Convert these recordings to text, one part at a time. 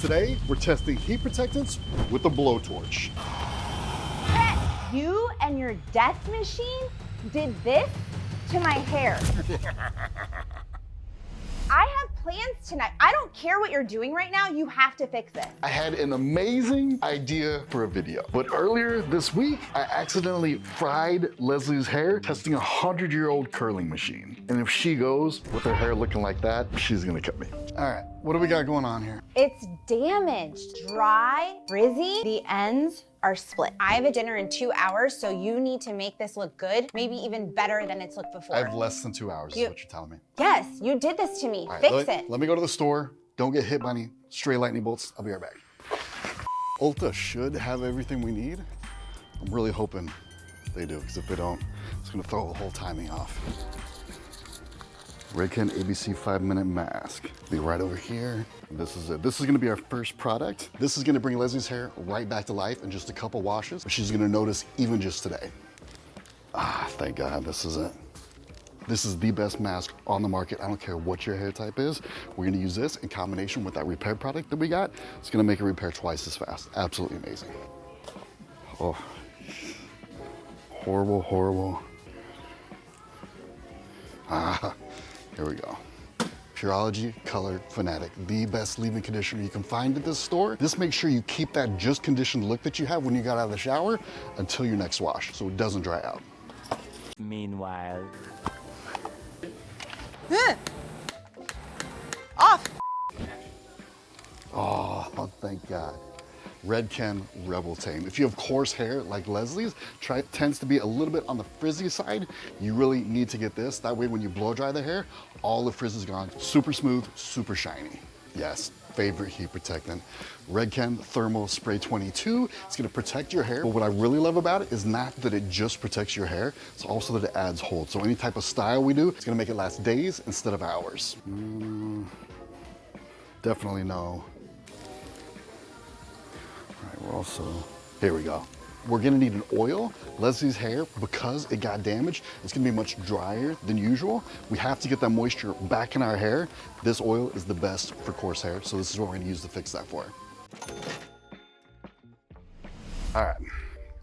Today, we're testing heat protectants with a blowtorch. You and your death machine did this to my hair. I have plans tonight. I don't care what you're doing right now. You have to fix this. I had an amazing idea for a video, but earlier this week, I accidentally fried Leslie's hair testing a 100-year-old curling machine. And if she goes with her hair looking like that, she's gonna cut me. All right, what do we got going on here? It's damaged, dry, frizzy. The ends are split. I have a dinner in 2 hours, so you need to make this look good, maybe even better than it's looked before. I have less than 2 hours, is what you're telling me. Yes, you did this to me. All right, Fix it. Let me go to the store. Don't get hit by any stray lightning bolts. I'll be right back. Ulta should have everything we need. I'm really hoping they do, because if they don't, it's gonna throw the whole timing off. Redken ABC 5-minute mask. Be right over here. This is it. This is gonna be our first product. This is gonna bring Leslie's hair right back to life in just a couple washes, but she's gonna notice even just today. Ah, thank God, this is it. This is the best mask on the market. I don't care what your hair type is. We're gonna use this in combination with that repair product that we got. It's gonna make it repair twice as fast. Absolutely amazing. Oh, horrible, horrible. Ah, here we go. Pureology Color Fanatic, the best leave-in conditioner you can find at this store. This makes sure you keep that just conditioned look that you have when you got out of the shower until your next wash, so it doesn't dry out. Meanwhile. Off. Oh, thank God. Redken Rebel Tame. If you have coarse hair like Leslie's, tends to be a little bit on the frizzy side, you really need to get this. That way when you blow dry the hair, all the frizz is gone. Super smooth, super shiny. Yes, favorite heat protectant. Redken Thermal Spray 22. It's gonna protect your hair, but what I really love about it is not that it just protects your hair, it's also that it adds hold. So any type of style we do, it's gonna make it last days instead of hours. Definitely no. All right, we're also, here we go. We're gonna need an oil. Leslie's hair, because it got damaged, it's gonna be much drier than usual. We have to get that moisture back in our hair. This oil is the best for coarse hair, so this is what we're gonna use to fix that for her. All right,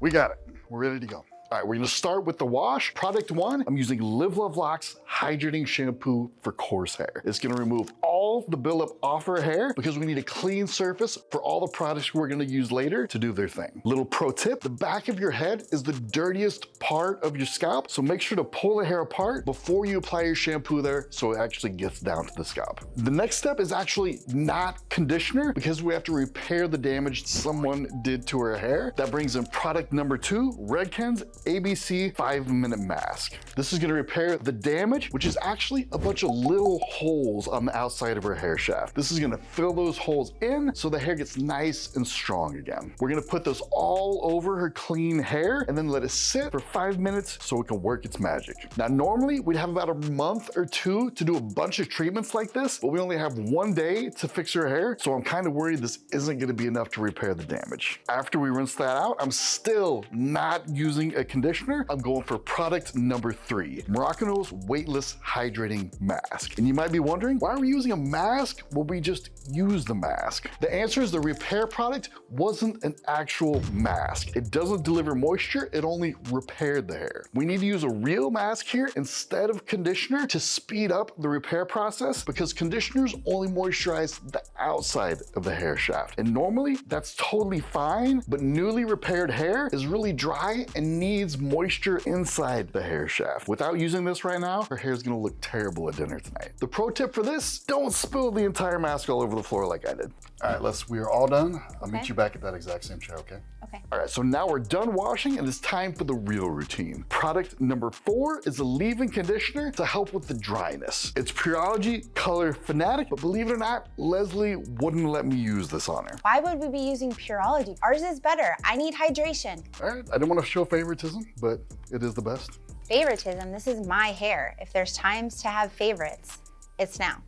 we got it. We're ready to go. All right, we're gonna start with the wash. Product one, I'm using Live Love Locks Hydrating Shampoo for coarse hair. It's gonna remove all the buildup off her hair because we need a clean surface for all the products we're gonna use later to do their thing. Little pro tip, the back of your head is the dirtiest part of your scalp, so make sure to pull the hair apart before you apply your shampoo there so it actually gets down to the scalp. The next step is actually not conditioner because we have to repair the damage someone did to her hair. That brings in product number two, Redken's ABC 5-minute mask. This is gonna repair the damage, which is actually a bunch of little holes on the outside of her hair shaft. This is gonna fill those holes in so the hair gets nice and strong again. We're gonna put this all over her clean hair and then let it sit for 5 minutes so it can work its magic. Now, normally we'd have about a month or two to do a bunch of treatments like this, but we only have 1 day to fix her hair, so I'm kind of worried this isn't gonna be enough to repair the damage. After we rinse that out, I'm still not using a conditioner. I'm going for product number three, Morocco's Weightless Hydrating Mask. And you might be wondering, why are we using a mask? Well, we just used the mask. The answer is the repair product wasn't an actual mask. It doesn't deliver moisture, it only repaired the hair. We need to use a real mask here instead of conditioner to speed up the repair process because conditioners only moisturize the outside of the hair shaft. And normally that's totally fine, but newly repaired hair is really dry and needs moisture inside the hair shaft. Without using this right now, her hair is gonna look terrible at dinner tonight. The pro tip for this, don't spill the entire mask all over the floor like I did. All right, Les, we are all done. I'll meet you back at that exact same chair, okay? Okay. All right, so now we're done washing and it's time for the real routine. Product number four is a leave-in conditioner to help with the dryness. It's Pureology Color Fanatic, but believe it or not, Leslie wouldn't let me use this on her. Why would we be using Pureology? Ours is better. I need hydration. All right, I didn't want to show favoritism, but it is the best. Favoritism, this is my hair. If there's times to have favorites, it's now.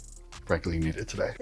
Frankly, you need it today.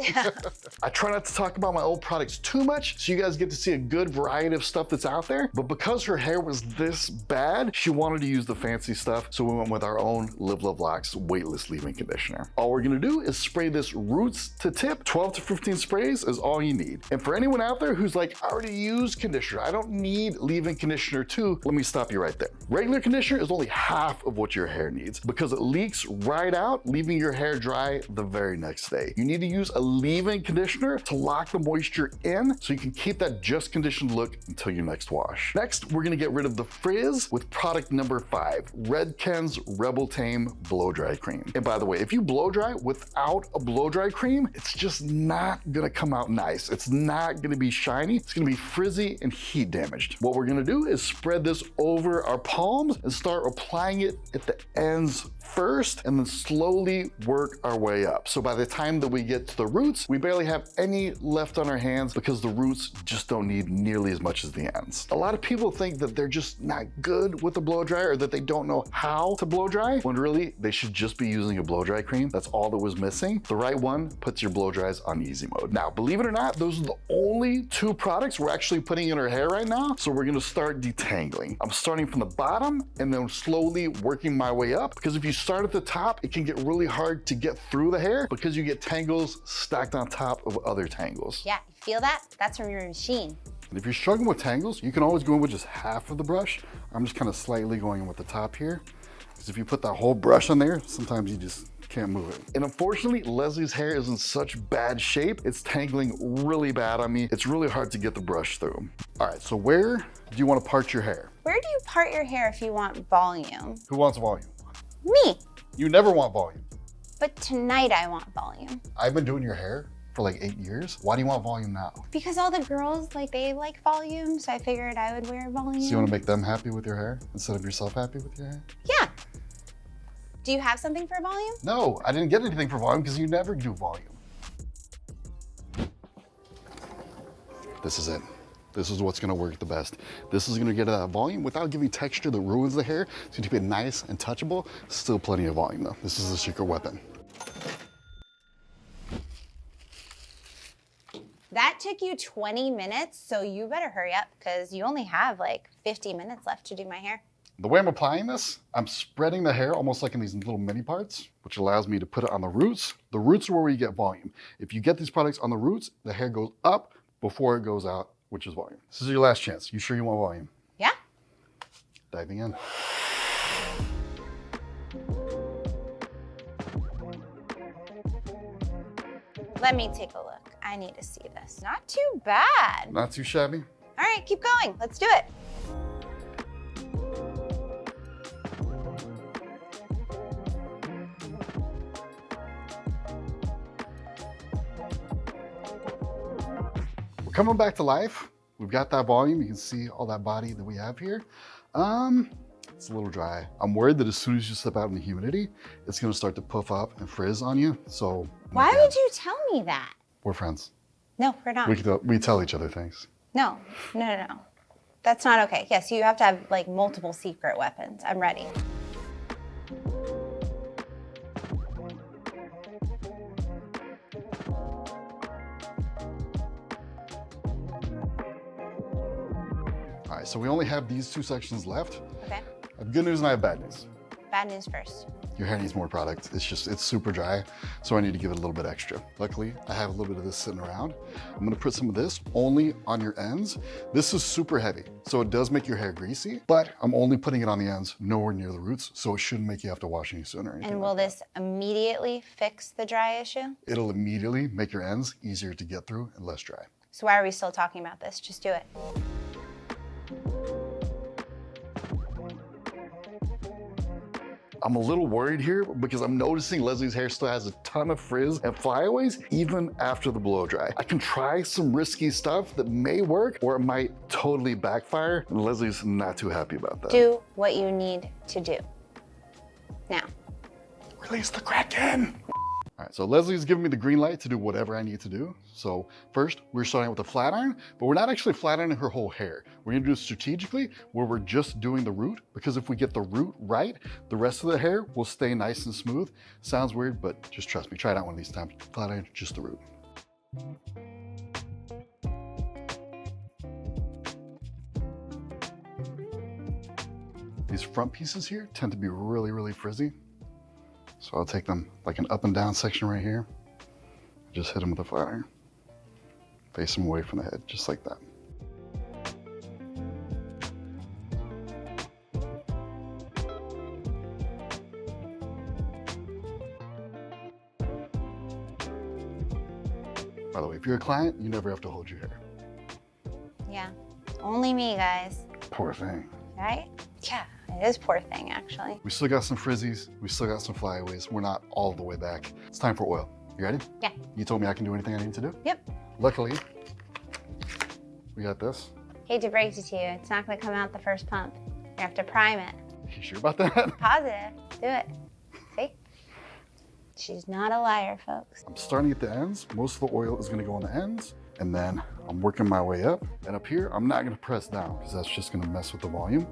I try not to talk about my old products too much so you guys get to see a good variety of stuff that's out there. But because her hair was this bad, she wanted to use the fancy stuff. So we went with our own Live Love Locks weightless leave-in conditioner. All we're gonna do is spray this roots to tip. 12 to 15 sprays is all you need. And for anyone out there who's like, I already use conditioner, I don't need leave-in conditioner too, let me stop you right there. Regular conditioner is only half of what your hair needs because it leaks right out, leaving your hair dry the very next day. You need to use a leave-in conditioner to lock the moisture in so you can keep that just conditioned look until your next wash. Next, we're gonna get rid of the frizz with product number 5, Redken's Rebel Tame Blow Dry Cream. And by the way, if you blow dry without a blow dry cream, it's just not gonna come out nice. It's not gonna be shiny. It's gonna be frizzy and heat damaged. What we're gonna do is spread this over our palms and start applying it at the ends first and then slowly work our way up. So by the time that we get to the roots, we barely have any left on our hands because the roots just don't need nearly as much as the ends. A lot of people think that they're just not good with a blow dryer or that they don't know how to blow dry, when really they should just be using a blow dry cream. That's all that was missing. The right one puts your blow dries on easy mode. Now, believe it or not, those are the only 2 products we're actually putting in our hair right now. So we're gonna start detangling. I'm starting from the bottom and then slowly working my way up, because if you start at the top, it can get really hard to get through the hair because you get tangles stacked on top of other tangles. Yeah, you feel that? That's from your machine. And if you're struggling with tangles, you can always go in with just half of the brush. I'm just kind of slightly going in with the top here, because if you put that whole brush on there, sometimes you just can't move it. And unfortunately, Leslie's hair is in such bad shape, it's tangling really bad on me. It's really hard to get the brush through. All right, so where do you want to part your hair? Where do you part your hair if you want volume? Who wants volume? Me. You never want volume. But tonight I want volume. I've been doing your hair for like 8 years. Why do you want volume now? Because all the girls, they like volume, so I figured I would wear volume. So you want to make them happy with your hair instead of yourself happy with your hair? Yeah. Do you have something for volume? No, I didn't get anything for volume because you never do volume. This is it. This is what's gonna work the best. This is gonna get that volume without giving texture that ruins the hair. It's gonna keep it nice and touchable. Still plenty of volume though. This is the secret weapon. That took you 20 minutes, so you better hurry up because you only have like 50 minutes left to do my hair. The way I'm applying this, I'm spreading the hair almost like in these little mini parts, which allows me to put it on the roots. The roots are where we get volume. If you get these products on the roots, the hair goes up before it goes out, which is volume. This is your last chance. You sure you want volume? Yeah. Diving in. Let me take a look. I need to see this. Not too bad. Not too shabby. All right, keep going. Let's do it. We're coming back to life. We've got that volume. You can see all that body that we have here. It's a little dry. I'm worried that as soon as you step out in the humidity, it's gonna start to puff up and frizz on you. So Why would you tell me that? we're friends. No, we're not. We tell each other things. No. That's not okay. Yes, you have to have like multiple secret weapons. I'm ready. All right, so we only have these 2 sections left. Okay. I have good news and I have bad news. Bad news first. Your hair needs more product. It's super dry, so I need to give it a little bit extra. Luckily, I have a little bit of this sitting around. I'm gonna put some of this only on your ends. This is super heavy, so it does make your hair greasy, but I'm only putting it on the ends, nowhere near the roots, so it shouldn't make you have to wash any sooner or anything. And will this immediately fix the dry issue? It'll immediately make your ends easier to get through and less dry. So why are we still talking about this? Just do it. I'm a little worried here because I'm noticing Leslie's hair still has a ton of frizz and flyaways even after the blow dry. I can try some risky stuff that may work or it might totally backfire, and Leslie's not too happy about that. Do what you need to do. Now. Release the Kraken! All right, so Leslie's giving me the green light to do whatever I need to do. So first, we're starting with a flat iron, but we're not actually flat ironing her whole hair. We're gonna do it strategically where we're just doing the root, because if we get the root right, the rest of the hair will stay nice and smooth. Sounds weird, but just trust me, try it out one of these times. Flat iron, just the root. These front pieces here tend to be really, really frizzy. So I'll take them like an up and down section right here. Just hit them with a flat iron. Face them away from the head, just like that. By the way, if you're a client, you never have to hold your hair. Yeah, only me, guys. Poor thing. Right? Yeah, it is poor thing, actually. We still got some frizzies. We still got some flyaways. We're not all the way back. It's time for oil. You ready? Yeah. You told me I can do anything I need to do? Yep. Luckily, we got this. Hate to break it to you, it's not gonna come out the first pump. You have to prime it. You sure about that? Positive, do it. See? She's not a liar, folks. I'm starting at the ends. Most of the oil is gonna go on the ends, and then I'm working my way up. And up here, I'm not gonna press down because that's just gonna mess with the volume.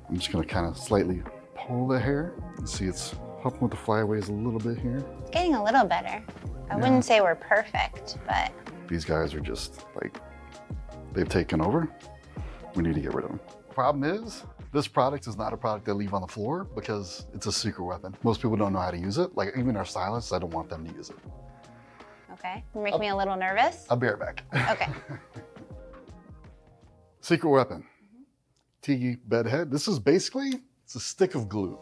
I'm just gonna kind of slightly pull the hair and see it's helping with the flyaways a little bit here. It's getting a little better. I wouldn't say we're perfect, but. These guys are just like, they've taken over. We need to get rid of them. Problem is, this product is not a product they leave on the floor because it's a secret weapon. Most people don't know how to use it. Like even our stylists, I don't want them to use it. Okay, you make me a little nervous. I'll be right back. Okay. Secret weapon. Tiki bed head. This is basically, it's a stick of glue.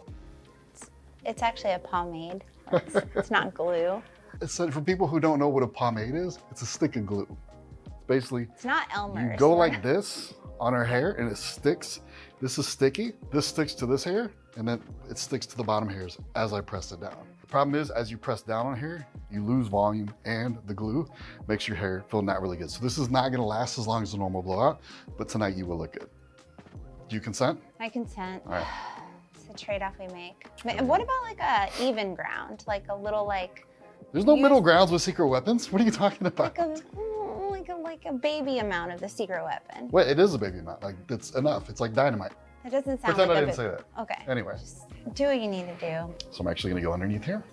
It's actually a pomade. It's not glue. It's for people who don't know what a pomade is, it's a stick of glue. Basically, It's not Elmer's. you go like this on her hair and it sticks. This is sticky. This sticks to this hair and then it sticks to the bottom hairs as I press it down. The problem is, as you press down on hair, you lose volume and the glue makes your hair feel not really good. So this is not gonna last as long as a normal blowout, but tonight you will look good. Do you consent? I consent. All right. It's a trade-off we make. And what about like a even ground? Like a little like. There's no middle grounds with secret weapons. What are you talking about? Like a baby amount of the secret weapon. Wait, it is a baby amount. Like it's enough. It's like dynamite. It doesn't sound Pretend like I a didn't say that. Okay. Anyway. Just do what you need to do. So I'm actually gonna go underneath here.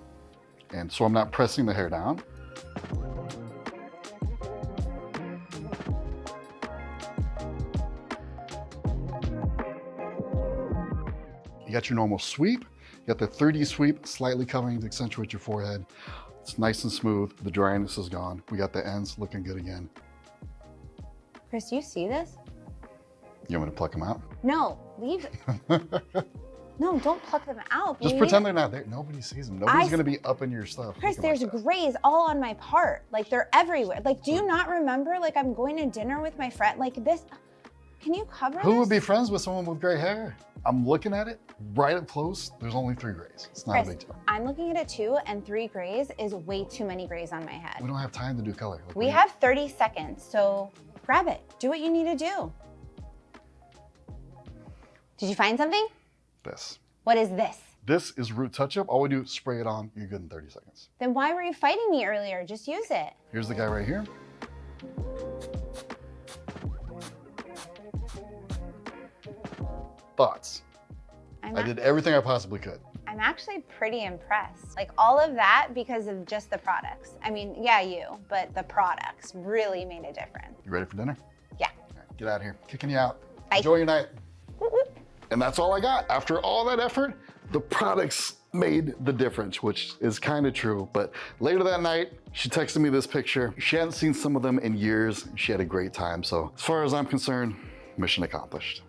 And so I'm not pressing the hair down. You got your normal sweep. You got the 3D sweep, slightly covering to accentuate your forehead. It's nice and smooth. The dryness is gone. We got the ends looking good again. Chris, do you see this? You want me to pluck them out? No, leave. No, don't pluck them out. Just please. pretend they're not there. Nobody sees them. Nobody's gonna be up in your stuff. Chris, looking like there's that. grays all on my part. Like they're everywhere. Like, do you not remember? Like I'm going to dinner with my friend. Like this. Can you cover Who this? would be friends with someone with gray hair? I'm looking at it right up close. There's only 3 grays. It's not Chris, a big deal. I'm looking at it too, and 3 grays is way too many grays on my head. We don't have time to do color. Like, We have 30 seconds, so grab it. Do what you need to do. Did you find something? this. What is this? This is root touch-up. All we do is spray it on. You're good in 30 seconds. Then why were you fighting me earlier? Just use it. Here's the guy right here. Thoughts? I did everything I possibly could. I'm actually pretty impressed. Like all of that because of just the products. I mean, yeah, you, but the products really made a difference. You ready for dinner? Yeah. All right, get out of here. Kicking you out. Bye. Enjoy your night. Whoop, whoop. And that's all I got. After all that effort, the products made the difference, which is kind of true. But later that night, she texted me this picture. She hadn't seen some of them in years. She had a great time. So as far as I'm concerned, mission accomplished.